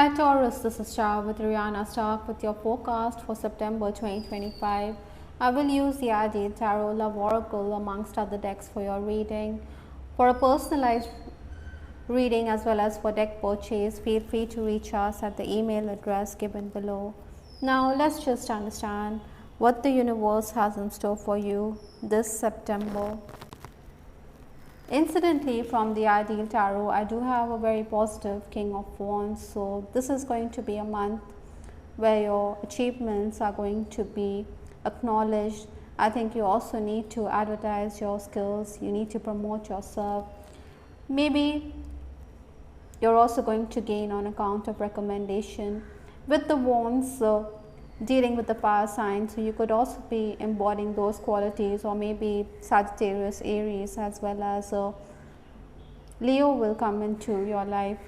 Hi Taurus, this is Shah with Ariana Stock with your forecast for September 2025. I will use the ideal Tarot Love Oracle amongst other decks for your reading. For a personalized reading as well as for deck purchase, feel free to reach us at the email address given below. Now let's just understand what the universe has in store for you this September. Incidentally, from the Ideal Tarot, I do have a very positive King of Wands. So this is going to be a month where your achievements are going to be acknowledged. I think you also need to advertise your skills. You need to promote yourself. Maybe you're also going to gain on account of recommendation. With the Wands, dealing with the fire sign, so you could also be embodying those qualities, or maybe Sagittarius, Aries, as well as Leo will come into your life.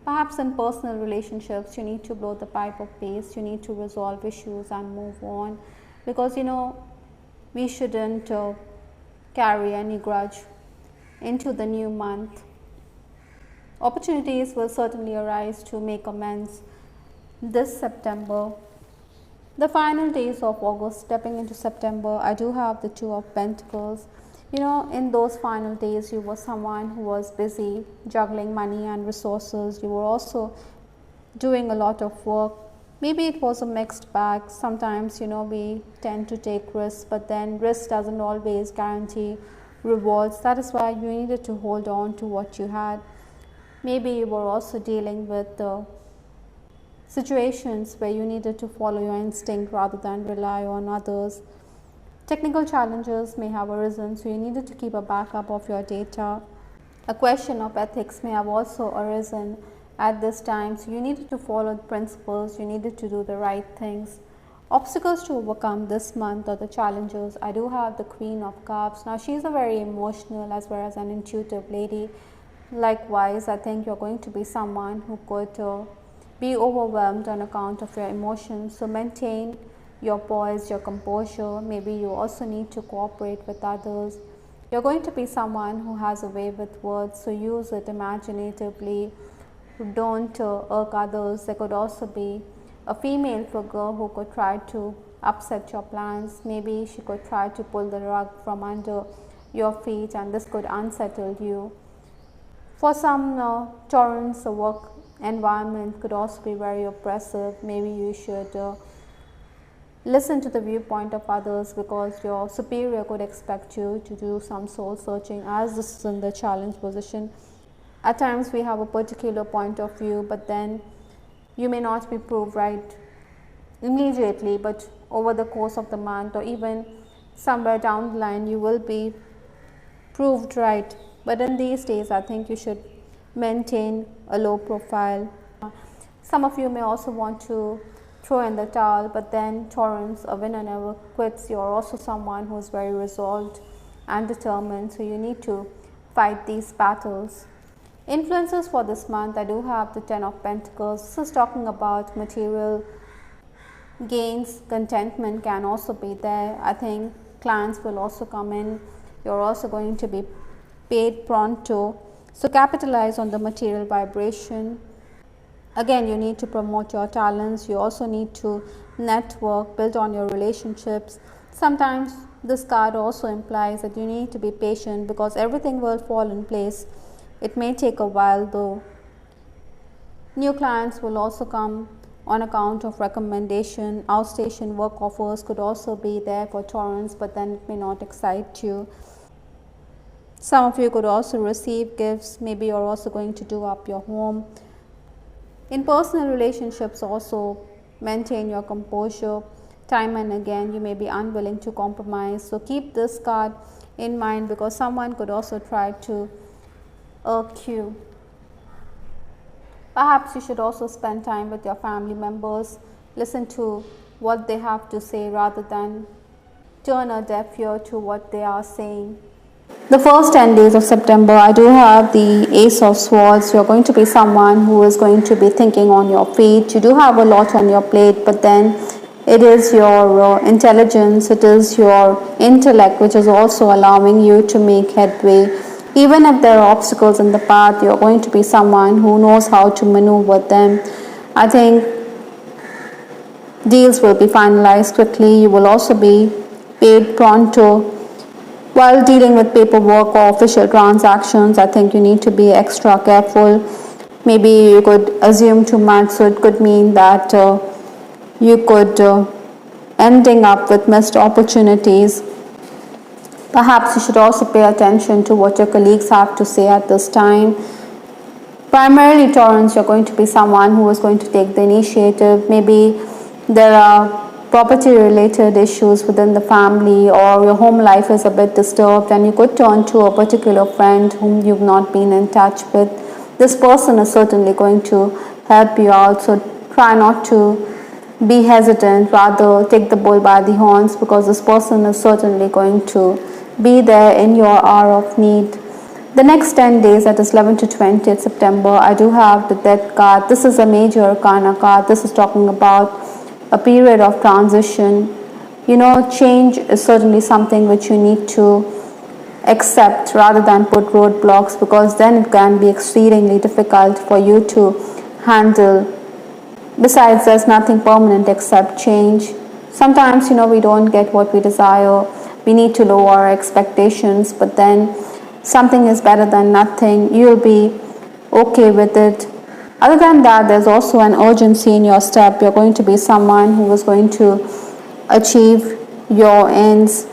Perhaps in personal relationships, you need to blow the pipe of peace. You need to resolve issues and move on, because we shouldn't carry any grudge into the new month. Opportunities will certainly arise to make amends this September. The final days of August, stepping into September, I do have the Two of Pentacles. In those final days, you were someone who was busy juggling money and resources. You were also doing a lot of work. Maybe it was a mixed bag. Sometimes, we tend to take risks, but then risk doesn't always guarantee rewards. That is why you needed to hold on to what you had. Maybe you were also dealing with situations where you needed to follow your instinct rather than rely on others. Technical challenges may have arisen, so you needed to keep a backup of your data. A question of ethics may have also arisen at this time, so you needed to follow the principles, you needed to do the right things. Obstacles to overcome this month or the challenges, I do have the Queen of Cups. Now she's a very emotional as well as an intuitive lady. Likewise, I think you're going to be someone who could be overwhelmed on account of your emotions, so maintain your poise, your composure. Maybe you also need to cooperate with others. You're going to be someone who has a way with words, so use it imaginatively. Don't irk others. There could also be a female figure who could try to upset your plans. Maybe she could try to pull the rug from under your feet, and this could unsettle you. For some Taurans, the work environment could also be very oppressive. Maybe you should listen to the viewpoint of others, because your superior could expect you to do some soul searching, as this is in the challenge position. At times we have a particular point of view, but then you may not be proved right immediately, but over the course of the month or even somewhere down the line you will be proved right. But in these days, I think you should maintain a low profile. Some of you may also want to throw in the towel, but then Taurans, a winner never quits. You're also someone who is very resolved and determined, so you need to fight these battles. Influences for this month, I do have the Ten of Pentacles. This is talking about material gains. Contentment can also be there. I think clients will also come in. You're also going to be paid pronto, so capitalize on the material vibration. Again, you need to promote your talents. You also need to network, build on your relationships. Sometimes this card also implies that you need to be patient, because everything will fall in place. It may take a while though. New clients will also come on account of recommendation. Outstation work offers could also be there for Taurans, but then it may not excite you. Some of you could also receive gifts. Maybe you're also going to do up your home. In personal relationships also, maintain your composure. Time and again, you may be unwilling to compromise. So keep this card in mind, because someone could also try to irk you. Perhaps you should also spend time with your family members. Listen to what they have to say rather than turn a deaf ear to what they are saying. The first 10 days of September, I do have the Ace of Swords. You're going to be someone who is going to be thinking on your feet. You do have a lot on your plate, but then it is your intelligence, it is your intellect which is also allowing you to make headway. Even if there are obstacles in the path, you're going to be someone who knows how to maneuver them. I think deals will be finalized quickly. You will also be paid pronto. While dealing with paperwork or official transactions, I think you need to be extra careful. Maybe you could assume too much, so it could mean that you could ending up with missed opportunities. Perhaps you should also pay attention to what your colleagues have to say at this time. Primarily, Taurus, you're going to be someone who is going to take the initiative. Maybe there are property related issues within the family, or your home life is a bit disturbed, and you could turn to a particular friend whom you've not been in touch with. This person is certainly going to help you out, so try not to be hesitant, rather take the bull by the horns, because this person is certainly going to be there in your hour of need. The next 10 days, that is 11 to 20th September, I do have the Death card. This is a major arcana card. This is talking about a period of transition. Change is certainly something which you need to accept rather than put roadblocks, because then it can be exceedingly difficult for you to handle. Besides, there's nothing permanent except change. Sometimes, we don't get what we desire. We need to lower our expectations, but then something is better than nothing. You'll be okay with it. Other than that, there's also an urgency in your step. You're going to be someone who is going to achieve your ends.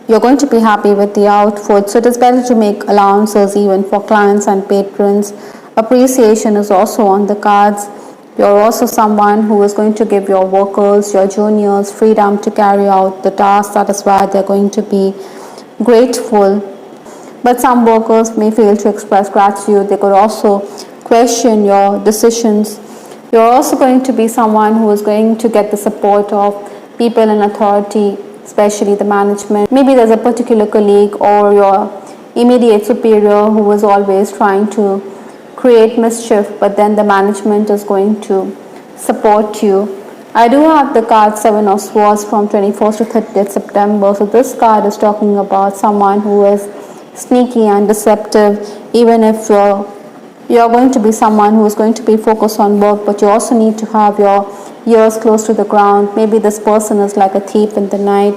You're going to be happy with the output, so it is better to make allowances even for clients and patrons. Appreciation is also on the cards. You're also someone who is going to give your workers, your juniors, freedom to carry out the task. That is why they're going to be grateful. But some workers may fail to express gratitude. They could also question your decisions. You're also going to be someone who is going to get the support of people in authority, especially the management. Maybe there's a particular colleague or your immediate superior who is always trying to create mischief, but then the management is going to support you. I do have the card 7 of Swords from 21st to 30th September. So this card is talking about someone who is sneaky and deceptive. Even if you're going to be someone who is going to be focused on work, but you also need to have your ears close to the ground. Maybe this person is like a thief in the night.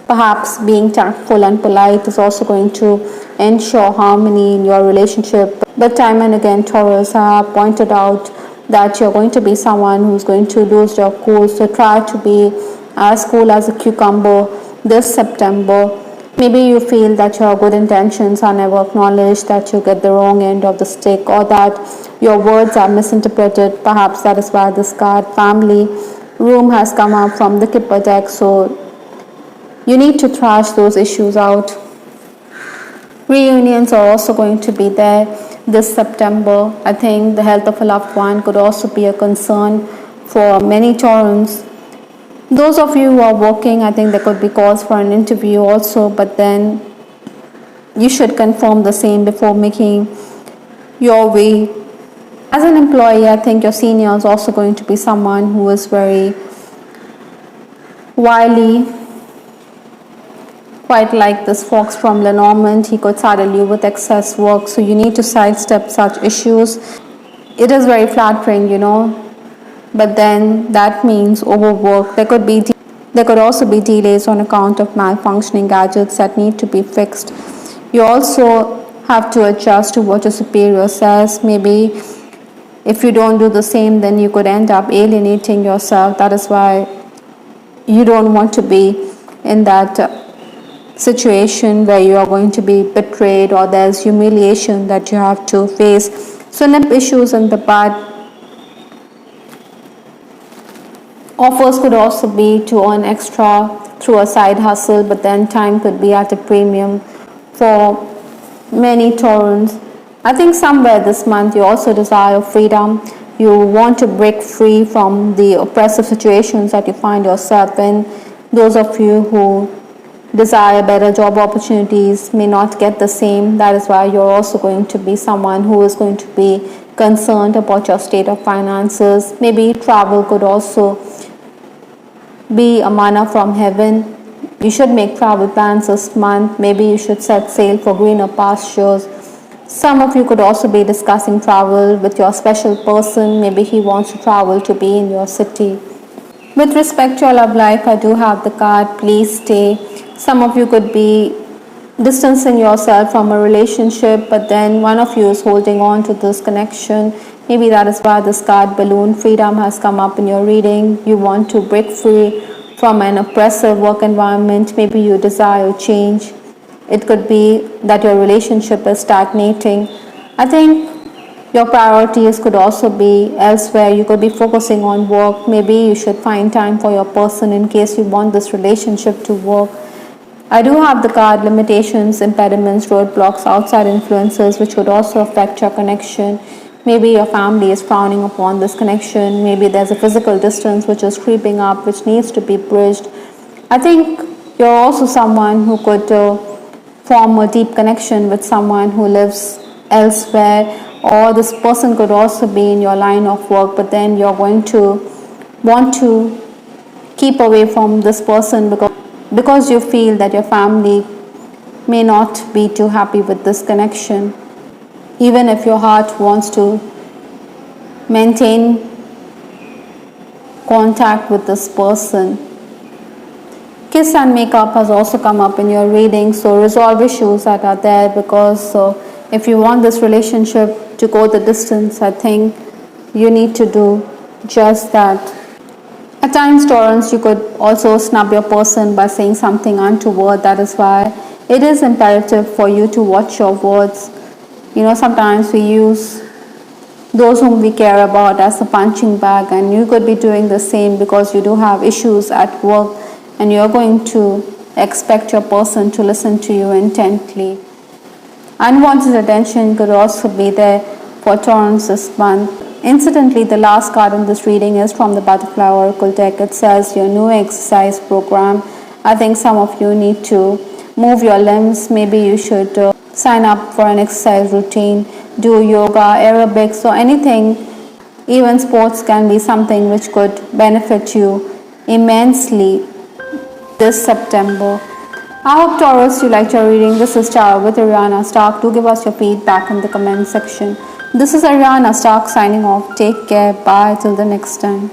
Perhaps being tactful and polite is also going to ensure harmony in your relationship. But time and again, Taurus, I have pointed out that you're going to be someone who's going to lose your cool. So try to be as cool as a cucumber this September. Maybe you feel that your good intentions are never acknowledged, that you get the wrong end of the stick, or that your words are misinterpreted. Perhaps that is why this card, family room, has come up from the Kipper deck. So you need to thrash those issues out. Reunions are also going to be there this September. I think the health of a loved one could also be a concern for many Taurans. Those of you who are working, I think there could be cause for an interview also, but then you should confirm the same before making your way. As an employee, I think your senior is also going to be someone who is very wily, quite like this fox from Lenormand. He could saddle you with excess work, so you need to sidestep such issues. It is very flattering, but then that means overwork. There could also be delays on account of malfunctioning gadgets that need to be fixed. You also have to adjust to what your superior says. Maybe if you don't do the same, then you could end up alienating yourself. That is why you don't want to be in that situation where you are going to be betrayed or there's humiliation that you have to face. So nip issues in the bud. Offers could also be to earn extra through a side hustle, but then time could be at a premium for many Taurans. I think somewhere this month you also desire freedom. You want to break free from the oppressive situations that you find yourself in. Those of you who desire better job opportunities may not get the same. That is why you're also going to be someone who is going to be concerned about your state of finances. Maybe travel could also be a manna from heaven. You should make travel plans this month. Maybe you should set sail for greener pastures. Some of you could also be discussing travel with your special person. Maybe he wants to travel to be in your city. With respect to your love life, I do have the card, please stay. Some of you could be distancing yourself from a relationship, but then one of you is holding on to this connection. Maybe that is why this card, balloon freedom, has come up in your reading. You want to break free from an oppressive work environment. Maybe you desire change. It could be that your relationship is stagnating. I think your priorities could also be elsewhere. You could be focusing on work. Maybe you should find time for your person in case you want this relationship to work. I do have the card limitations, impediments, roadblocks, outside influences which could also affect your connection. Maybe your family is frowning upon this connection. Maybe there's a physical distance which is creeping up which needs to be bridged. I think you're also someone who could form a deep connection with someone who lives elsewhere, or this person could also be in your line of work, but then you're going to want to keep away from this person because you feel that your family may not be too happy with this connection, even if your heart wants to maintain contact with this person. Kiss and makeup has also come up in your reading, so resolve issues that are there, because if you want this relationship to go the distance, I think you need to do just that. At times, Taurus, you could also snub your person by saying something untoward. That is why it is imperative for you to watch your words. Sometimes we use those whom we care about as a punching bag, and you could be doing the same because you do have issues at work and you're going to expect your person to listen to you intently. Unwanted attention could also be there for Taurus this month. Incidentally, the last card in this reading is from the Butterfly Oracle deck. It says your new exercise program. I think some of you need to move your limbs. Maybe you should sign up for an exercise routine, do yoga, aerobics, or anything. Even sports can be something which could benefit you immensely this September. I hope, Taurus, you liked your reading. This is Tarot with Ariana Stark. Do give us your feedback in the comment section. This is Ariana Stark signing off. Take care. Bye till the next time.